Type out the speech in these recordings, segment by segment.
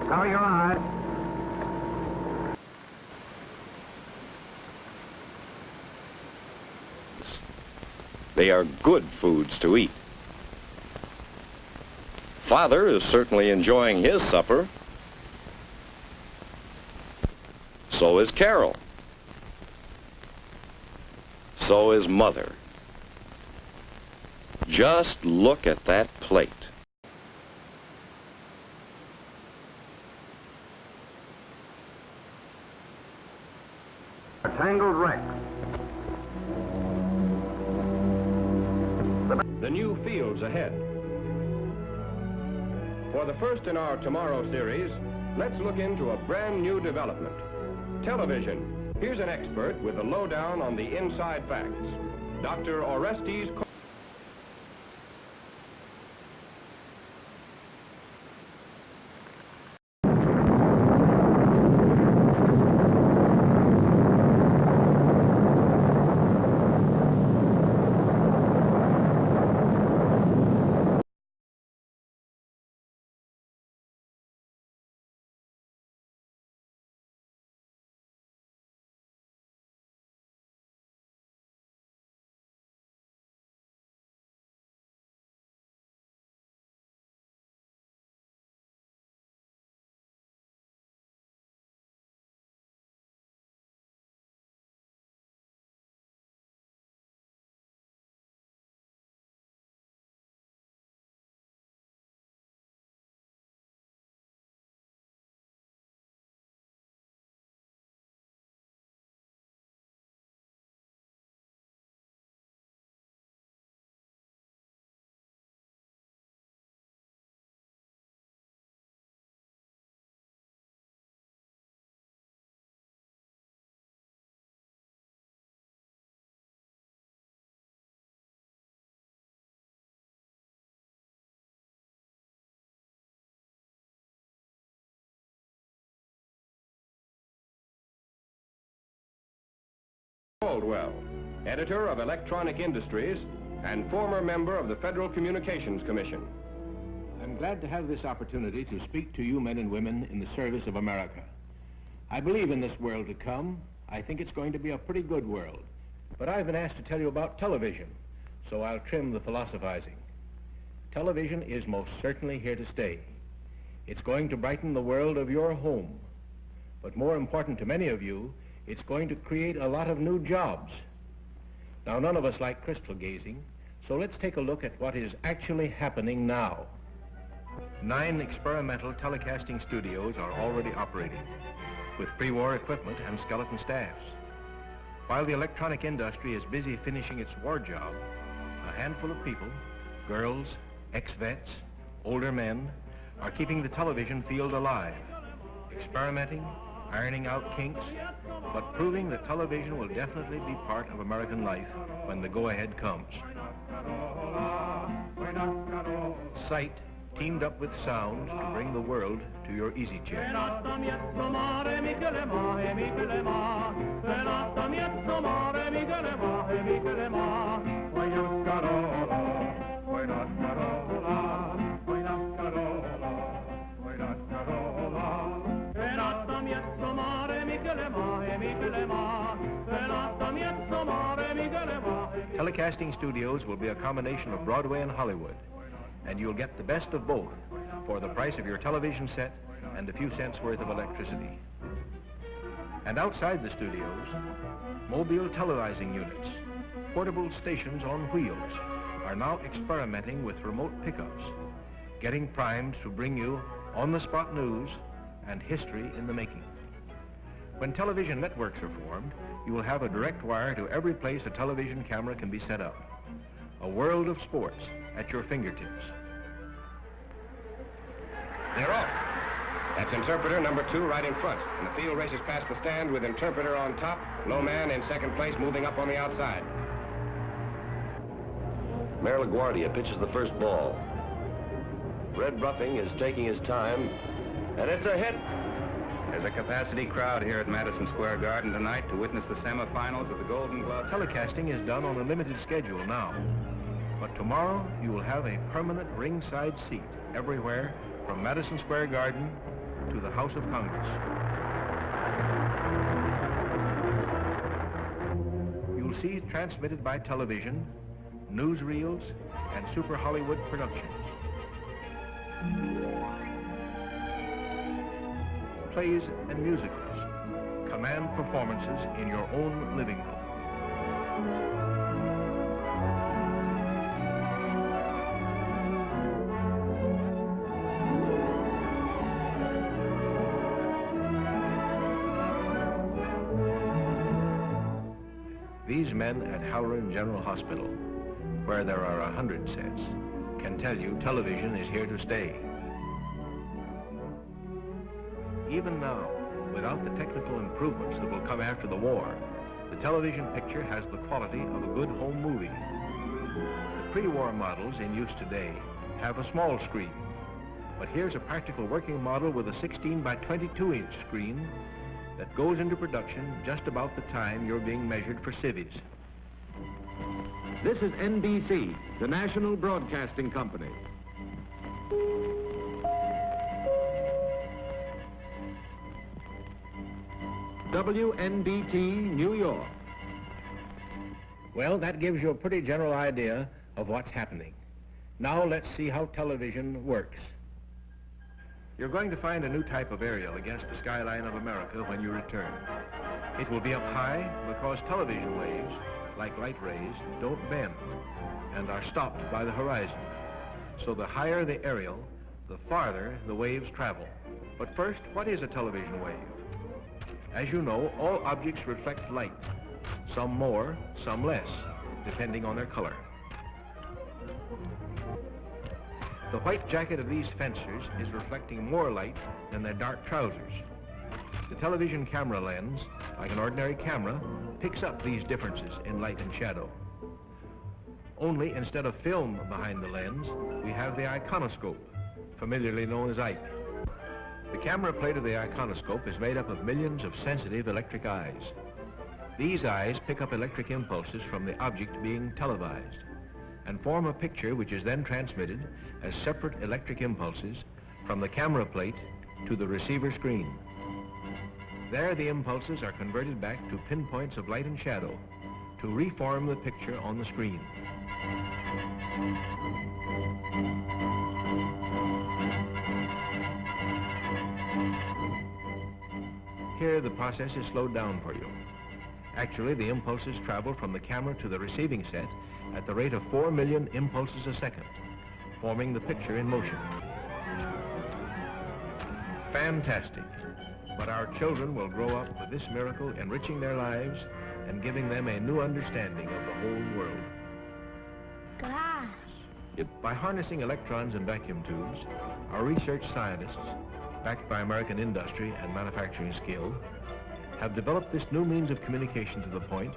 Cover your eyes. They are good foods to eat. Father is certainly enjoying his supper. So is Carol. So is Mother. Just look at that plate. A tangled wreck. The new fields ahead. For the first in our Tomorrow series, let's look into a brand new development. Television. Here's an expert with the lowdown on the inside facts. Dr. Orestes. Caldwell, editor of Electronic Industries and former member of the Federal Communications Commission. I'm glad to have this opportunity to speak to you men and women in the service of America. I believe in this world to come. I think it's going to be a pretty good world. But I've been asked to tell you about television, so I'll trim the philosophizing. Television is most certainly here to stay. It's going to brighten the world of your home. But more important to many of you, it's going to create a lot of new jobs. Now, none of us like crystal gazing, so let's take a look at what is actually happening now. 9 experimental telecasting studios are already operating, with pre-war equipment and skeleton staffs. While the electronic industry is busy finishing its war job, a handful of people, girls, ex-vets, older men, are keeping the television field alive, experimenting, ironing out kinks, but proving that television will definitely be part of American life when the go-ahead comes. Sight teamed up with sound to bring the world to your easy chair. Telecasting studios will be a combination of Broadway and Hollywood, and you'll get the best of both for the price of your television set and a few cents worth of electricity. And outside the studios, mobile televising units, portable stations on wheels, are now experimenting with remote pickups, getting primed to bring you on-the-spot news and history in the making. When television networks are formed, you will have a direct wire to every place a television camera can be set up. A world of sports at your fingertips. They're off. That's interpreter number 2 right in front. And the field races past the stand with interpreter on top, low man in second place moving up on the outside. Mayor LaGuardia pitches the first ball. Red Ruffing is taking his time, and it's a hit. There's a capacity crowd here at Madison Square Garden tonight to witness the semifinals of the Golden Glove. Telecasting is done on a limited schedule now, but tomorrow you will have a permanent ringside seat everywhere from Madison Square Garden to the House of Congress. You'll see transmitted by television, newsreels, and super Hollywood productions. Plays and musicals, command performances in your own living room. These men at Halloran General Hospital, where there are 100 sets, can tell you television is here to stay. Even now, without the technical improvements that will come after the war, the television picture has the quality of a good home movie. The pre-war models in use today have a small screen, but here's a practical working model with a 16 by 22-inch screen that goes into production just about the time you're being measured for civvies. This is NBC, the National Broadcasting Company. WNBT, New York. Well, that gives you a pretty general idea of what's happening. Now let's see how television works. You're going to find a new type of aerial against the skyline of America when you return. It will be up high because television waves, like light rays, don't bend and are stopped by the horizon. So the higher the aerial, the farther the waves travel. But first, what is a television wave? As you know, all objects reflect light, some more, some less, depending on their color. The white jacket of these fencers is reflecting more light than their dark trousers. The television camera lens, like an ordinary camera, picks up these differences in light and shadow. Only instead of film behind the lens, we have the iconoscope, familiarly known as Ike. The camera plate of the iconoscope is made up of millions of sensitive electric eyes. These eyes pick up electric impulses from the object being televised and form a picture which is then transmitted as separate electric impulses from the camera plate to the receiver screen. There, the impulses are converted back to pinpoints of light and shadow to reform the picture on the screen. Here, the process is slowed down for you. Actually, the impulses travel from the camera to the receiving set at the rate of 4 million impulses a second, forming the picture in motion. Fantastic. But our children will grow up with this miracle enriching their lives and giving them a new understanding of the whole world. Gosh. By harnessing electrons and vacuum tubes, our research scientists, backed by American industry and manufacturing skill, have developed this new means of communication to the point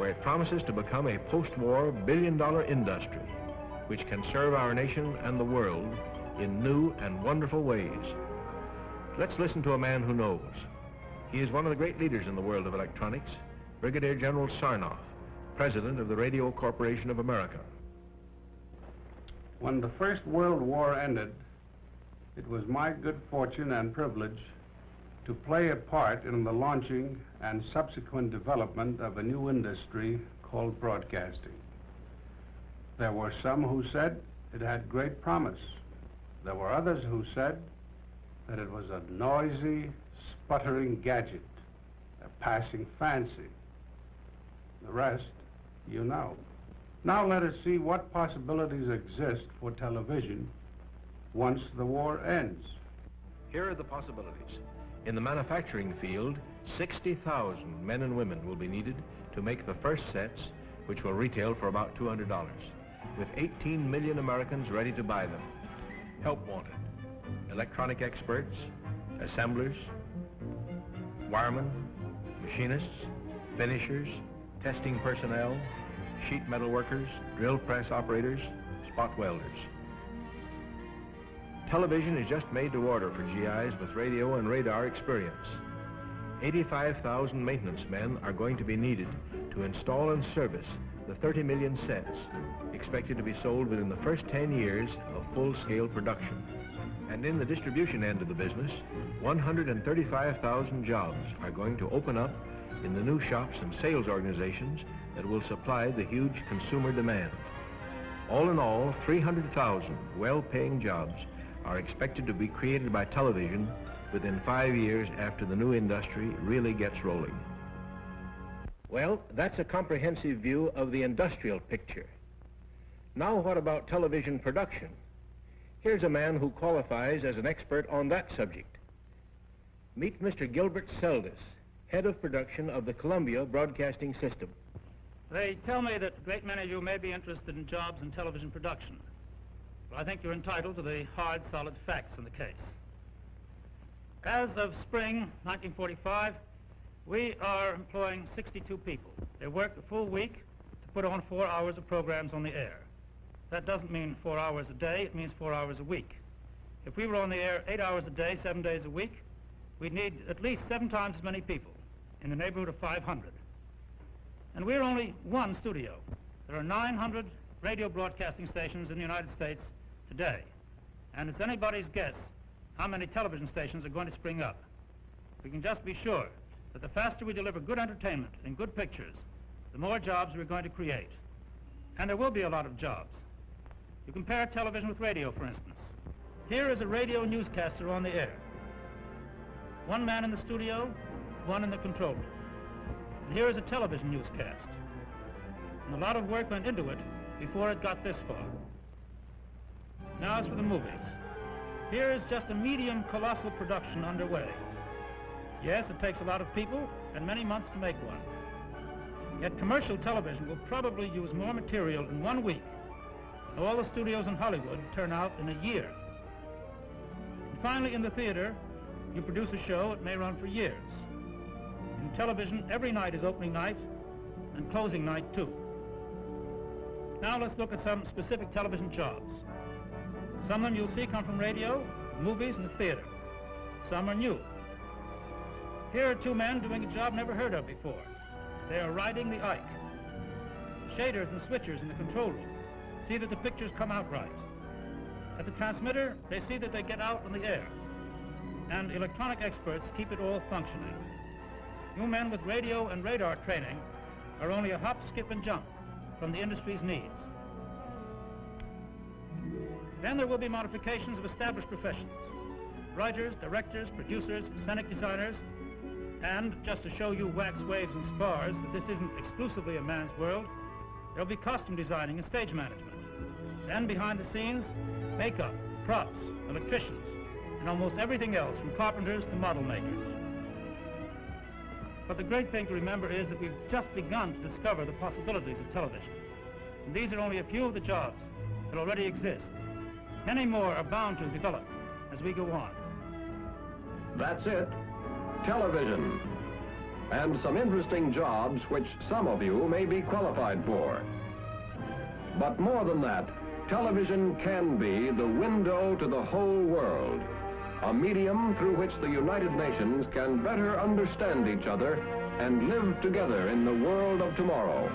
where it promises to become a post-war billion-dollar industry which can serve our nation and the world in new and wonderful ways. Let's listen to a man who knows. He is one of the great leaders in the world of electronics, Brigadier General Sarnoff, President of the Radio Corporation of America. When the First World War ended, it was my good fortune and privilege to play a part in the launching and subsequent development of a new industry called broadcasting. There were some who said it had great promise. There were others who said that it was a noisy, sputtering gadget, a passing fancy. The rest, you know. Now let us see what possibilities exist for television once the war ends. Here are the possibilities. In the manufacturing field, 60,000 men and women will be needed to make the first sets, which will retail for about $200, with 18 million Americans ready to buy them. Help wanted. Electronic experts, assemblers, wiremen, machinists, finishers, testing personnel, sheet metal workers, drill press operators, spot welders. Television is just made to order for GIs with radio and radar experience. 85,000 maintenance men are going to be needed to install and service the 30 million sets expected to be sold within the first 10 years of full-scale production. And in the distribution end of the business, 135,000 jobs are going to open up in the new shops and sales organizations that will supply the huge consumer demand. All in all, 300,000 well-paying jobs are expected to be created by television within 5 years after the new industry really gets rolling. Well, that's a comprehensive view of the industrial picture. Now what about television production? Here's a man who qualifies as an expert on that subject. Meet Mr. Gilbert Seldes, head of production of the Columbia Broadcasting System. They tell me that a great many of you may be interested in jobs in television production. Well, I think you're entitled to the hard, solid facts in the case. As of spring 1945, we are employing 62 people. They work a full week to put on 4 hours of programs on the air. That doesn't mean 4 hours a day, it means 4 hours a week. If we were on the air 8 hours a day, 7 days a week, we'd need at least 7 times as many people, in the neighborhood of 500. And we're only one studio. There are 900 radio broadcasting stations in the United States today. And it's anybody's guess how many television stations are going to spring up. We can just be sure that the faster we deliver good entertainment and good pictures, the more jobs we're going to create. And there will be a lot of jobs. You compare television with radio, for instance. Here is a radio newscaster on the air. One man in the studio, one in the control room. And here is a television newscast. And a lot of work went into it before it got this far. Now as for the movies. Here is just a medium colossal production underway. Yes, it takes a lot of people and many months to make one. Yet commercial television will probably use more material in 1 week than all the studios in Hollywood turn out in a year. And finally, in the theater, you produce a show, it may run for years. In television, every night is opening night and closing night too. Now let's look at some specific television jobs. Some of them you'll see come from radio, movies, and the theater. Some are new. Here are 2 men doing a job never heard of before. They are riding the Ike. Shaders and switchers in the control room see that the pictures come out right. At the transmitter, they see that they get out on the air. And electronic experts keep it all functioning. You men with radio and radar training are only a hop, skip, and jump from the industry's needs. Then there will be modifications of established professions. Writers, directors, producers, scenic designers, and just to show you wax, waves, and spars that this isn't exclusively a man's world, there'll be costume designing and stage management. Then behind the scenes, makeup, props, electricians, and almost everything else from carpenters to model makers. But the great thing to remember is that we've just begun to discover the possibilities of television. And these are only a few of the jobs that already exist. Many more are bound to develop as we go on. That's it. Television. And some interesting jobs which some of you may be qualified for. But more than that, television can be the window to the whole world. A medium through which the United Nations can better understand each other and live together in the world of tomorrow.